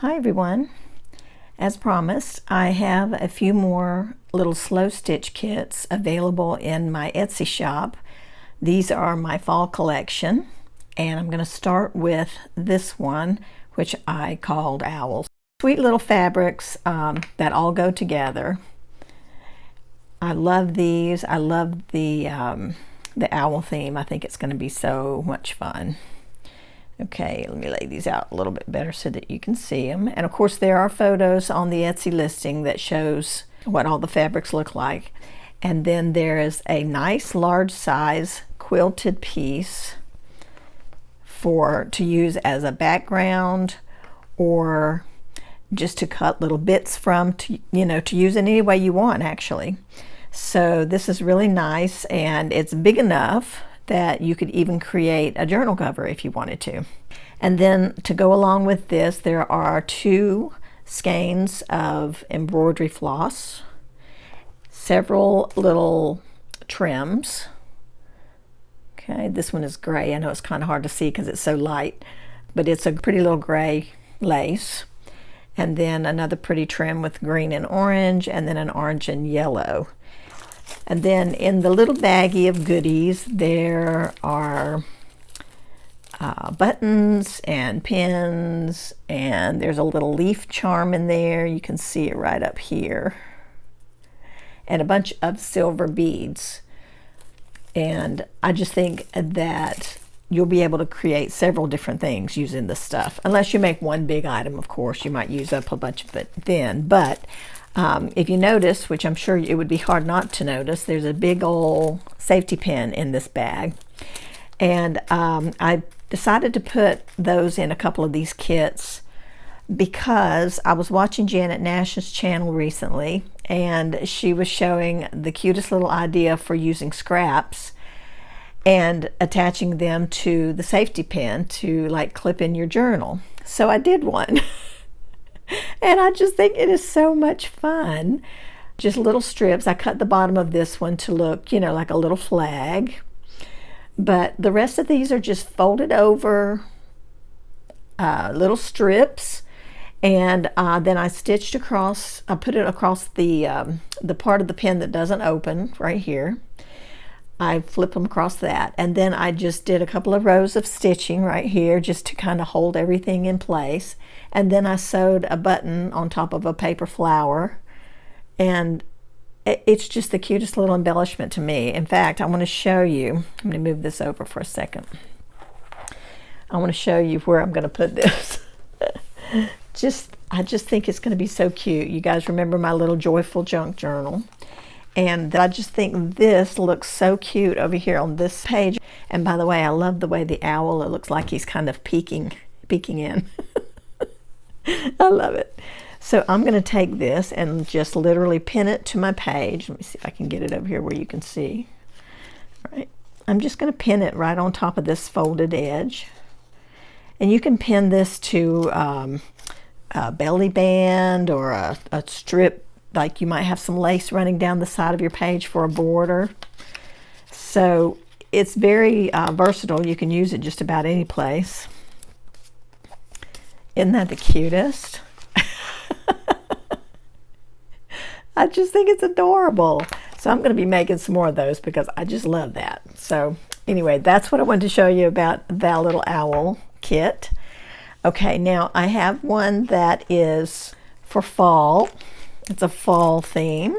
Hi everyone. As promised, I have a few more little slow stitch kits available in my Etsy shop. These are my fall collection, and I'm going to start with this one, which I called Owls. Sweet little fabrics that all go together. I love these. I love the owl theme. I think it's going to be so much fun. Okay, let me lay these out a little bit better so that you can see them. And of course there are photos on the Etsy listing that shows what all the fabrics look like. And then there is a nice large size quilted piece to use as a background, or just to cut little bits from, to use in any way you want actually. So this is really nice, and it's big enough that you could even create a journal cover if you wanted to. And then to go along with this, there are 2 skeins of embroidery floss, several little trims. Okay, this one is gray. I know it's kind of hard to see because it's so light, but it's a pretty little gray lace. And then another pretty trim with green and orange, and then an orange and yellow. And then in the little baggie of goodies, there are buttons and pins, and there's a little leaf charm in there. You can see it right up here. And a bunch of silver beads. And I just think that you'll be able to create several different things using this stuff. Unless you make one big item, of course, you might use up a bunch of it then. But if you notice, which I'm sure it would be hard not to notice, there's a big old safety pin in this bag. And I decided to put those in a couple of these kits because I was watching Janet Nash's channel recently, and she was showing the cutest little idea for using scraps and attaching them to the safety pin to like clip in your journal. So I did one. And I just think it is so much fun. Just little strips. I cut the bottom of this one to look, like a little flag. But the rest of these are just folded over little strips. And then I stitched across, I put it across the part of the pin that doesn't open right here. I flip them across that. And then I just did a couple of rows of stitching right here just to kind of hold everything in place. And then I sewed a button on top of a paper flower. And it's just the cutest little embellishment to me. In fact, I want to show you, I'm going to move this over for a second. I want to show you where I'm going to put this. I just think it's going to be so cute. You guys remember my little joyful junk journal? And I just think this looks so cute over here on this page. And by the way, I love the way the owl, it looks like he's kind of peeking in. I love it. So I'm going to take this and just literally pin it to my page. Let me see if I can get it over here where you can see. All right. I'm just going to pin it right on top of this folded edge. And you can pin this to a belly band or a strip. Like you might have some lace running down the side of your page for a border. So it's very versatile. You can use it just about any place. Isn't that the cutest? I just think it's adorable. So I'm going to be making some more of those because I just love that. So anyway, that's what I wanted to show you about that little owl kit. Okay, now I have one that is for fall. It's a fall theme,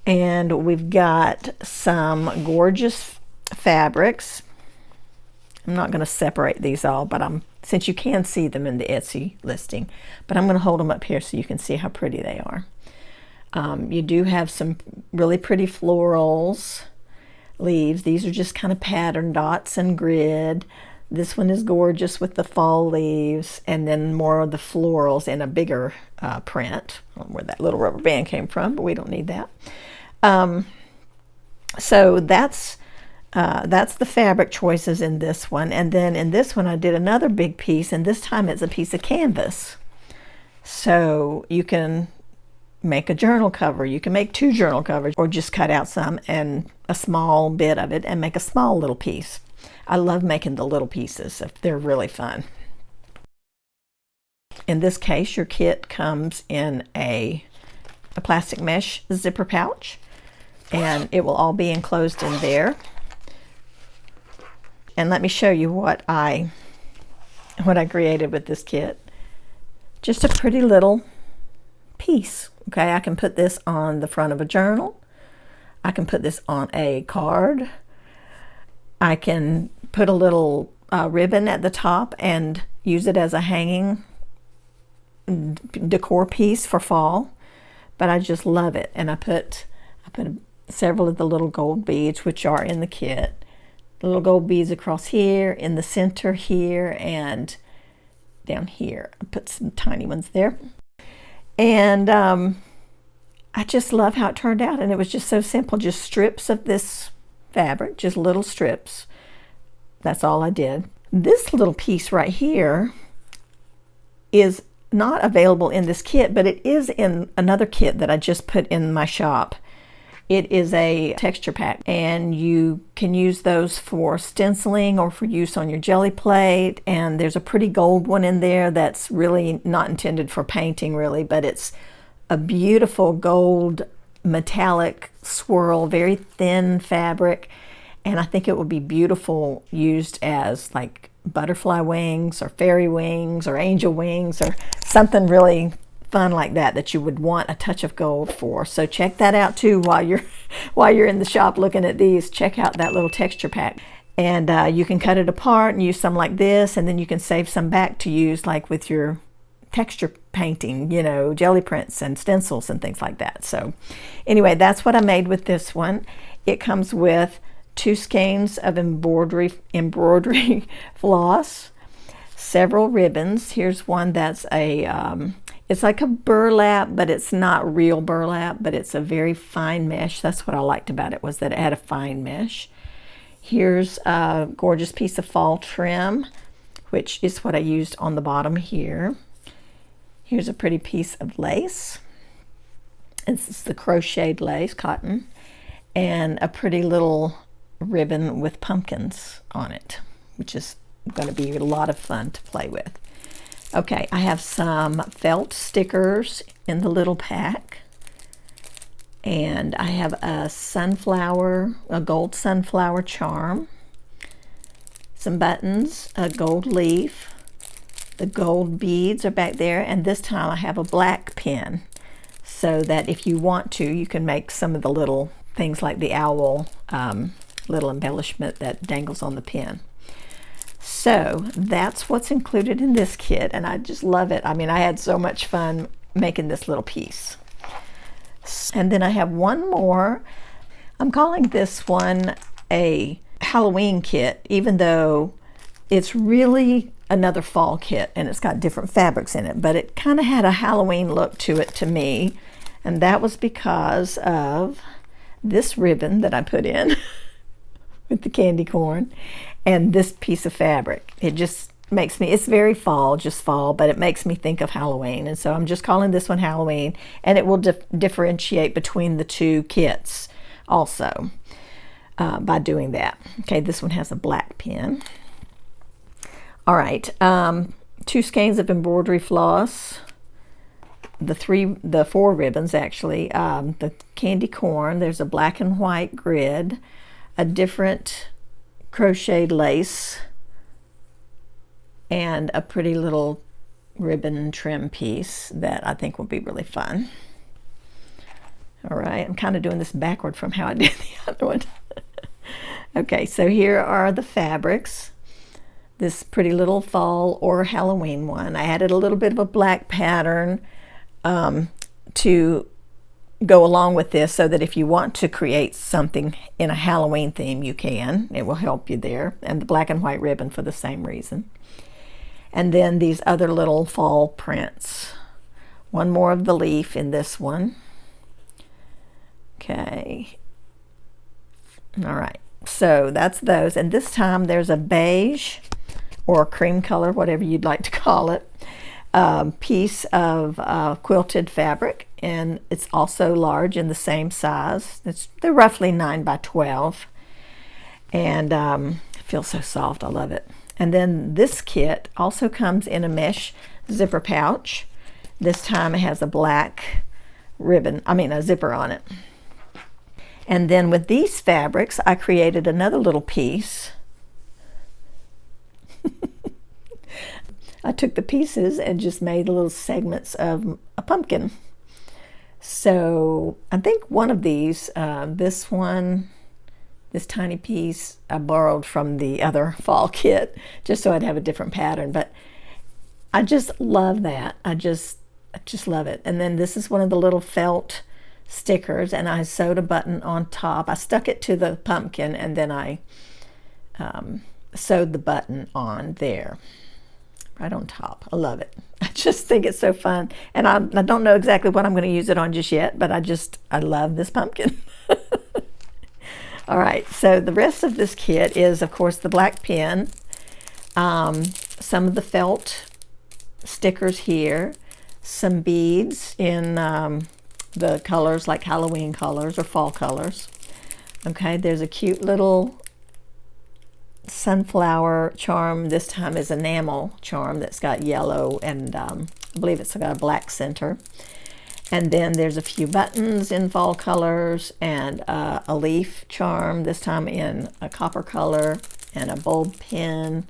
and we've got some gorgeous fabrics. I'm not going to separate these all, but since you can see them in the Etsy listing, but I'm going to hold them up here so you can see how pretty they are. You do have some really pretty florals, leaves. These are just kind of pattern dots and grid. This one is gorgeous with the fall leaves, and then more of the florals in a bigger print. I don't know where that little rubber band came from, but we don't need that. So that's the fabric choices in this one. And then in this one I did another big piece, and this time it's a piece of canvas. So you can make a journal cover. You can make 2 journal covers, or just cut out some and a small bit of it and make a small little piece. I love making the little pieces. They're really fun. in this case, your kit comes in a plastic mesh zipper pouch, and it will all be enclosed in there. And let me show you what I created with this kit. Just a pretty little piece. Okay, I can put this on the front of a journal. I can put this on a card. I can put a little ribbon at the top and use it as a hanging decor piece for fall. But I just love it. And I put several of the little gold beads, which are in the kit. The little gold beads across here, in the center here, and down here. I put some tiny ones there. And I just love how it turned out. And it was just so simple, just strips of this fabric, just little strips. That's all I did. This little piece right here is not available in this kit, but it is in another kit that I just put in my shop. It is a texture pack, and you can use those for stenciling or for use on your jelly plate. And there's a pretty gold one in there that's really not intended for painting really, but it's a beautiful gold metallic swirl, very thin fabric. And I think it would be beautiful used as like butterfly wings or fairy wings or angel wings or something really fun like that you would want a touch of gold for. So check that out too while you're in the shop looking at these. Check out that little texture pack. And you can cut it apart and use some like this, and then you can save some back to use like with your texture painting, you know, jelly prints and stencils and things like that. So anyway, that's what I made with this one. It comes with 2 skeins of embroidery floss, several ribbons. Here's one that's a it's like a burlap, but it's not real burlap, but it's a very fine mesh. That's what I liked about it, was that it had a fine mesh. Here's a gorgeous piece of fall trim, which is what I used on the bottom here. Here's a pretty piece of lace. This is the crocheted lace, cotton, and a pretty little ribbon with pumpkins on it, which is going to be a lot of fun to play with. Okay, I have some felt stickers in the little pack, and I have a gold sunflower charm, some buttons, a gold leaf, the gold beads are back there, and this time I have a black pin, so that if you want to, you can make some of the little things like the owl little embellishment that dangles on the pin. So that's what's included in this kit, and I just love it. I mean, I had so much fun making this little piece. And then I have one more. I'm calling this one a Halloween kit, even though it's really another fall kit and it's got different fabrics in it, but it kind of had a Halloween look to it to me, and that was because of this ribbon that I put in with the candy corn and this piece of fabric. It just makes me, it's very fall, just fall, but it makes me think of Halloween. And so I'm just calling this one Halloween, and it will differentiate between the 2 kits also by doing that. Okay, this one has a black pin. All right, 2 skeins of embroidery floss, the 4 ribbons actually, the candy corn, there's a black and white grid, a different crocheted lace, and a pretty little ribbon trim piece that I think will be really fun. All right, I'm kind of doing this backward from how I did the other one. Okay, so here are the fabrics. This pretty little fall or Halloween one. I added a little bit of a black pattern to go along with this, so that if you want to create something in a Halloween theme, you can. It will help you there. And the black and white ribbon for the same reason. And then these other little fall prints. One more of the leaf in this one. Okay. All right. So that's those. And this time there's a beige or cream color, whatever you'd like to call it, piece of quilted fabric, and it's also large in the same size. They're roughly 9 by 12, and it feels so soft. I love it. And then this kit also comes in a mesh zipper pouch. This time it has a black ribbon, a zipper on it. And then with these fabrics, I created another little piece. I took the pieces and just made little segments of a pumpkin. So I think one of these, this tiny piece, I borrowed from the other fall kit just so I'd have a different pattern. But I just love that. I just love it. And then this is one of the little felt stickers, and I sewed a button on top. I stuck it to the pumpkin, and then I sewed the button on there, right on top. I love it. I just think it's so fun. And I don't know exactly what I'm going to use it on just yet, but I love this pumpkin. All right, so the rest of this kit is, of course, the black pen, some of the felt stickers here, some beads in the colors like Halloween colors or fall colors. Okay, there's a cute little sunflower charm. This time is enamel charm that's got yellow and I believe it's got a black center. And then there's a few buttons in fall colors and a leaf charm, this time in a copper color, and a bulb pin.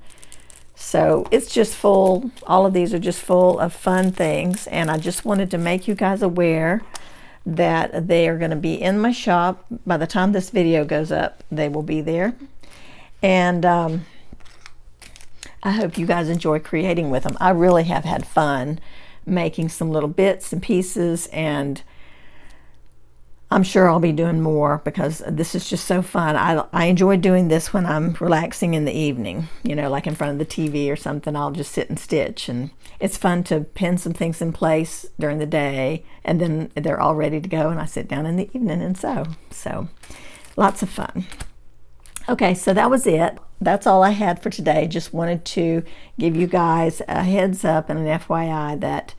So it's just full, all of these are just full of fun things, and I just wanted to make you guys aware that they are going to be in my shop. By the time this video goes up, they will be there. And I hope you guys enjoy creating with them. I really have had fun making some little bits and pieces, and I'm sure I'll be doing more because this is just so fun. I enjoy doing this when I'm relaxing in the evening, you know, like in front of the TV or something. I'll just sit and stitch, and it's fun to pin some things in place during the day, and then they're all ready to go, and I sit down in the evening and sew. So lots of fun. Okay, so that was it. That's all I had for today. Just wanted to give you guys a heads up and an FYI that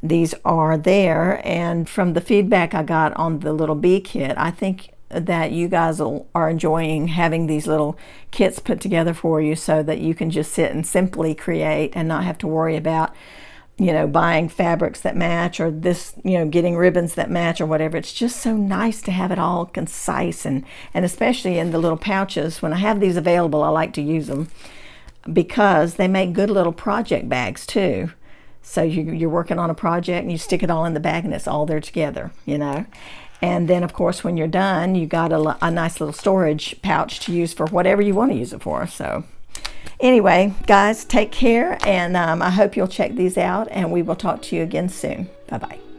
these are there. And from the feedback I got on the little bee kit, I think that you guys are enjoying having these little kits put together for you so that you can just sit and simply create and not have to worry about, you know, buying fabrics that match, or this, you know, getting ribbons that match or whatever. It's just so nice to have it all concise, and especially in the little pouches. When I have these available, I like to use them because they make good little project bags too. So you're working on a project and you stick it all in the bag and it's all there together, you know. And then of course when you're done, you got a nice little storage pouch to use for whatever you want to use it for. So anyway, guys, take care, and I hope you'll check these out, and we will talk to you again soon. Bye-bye.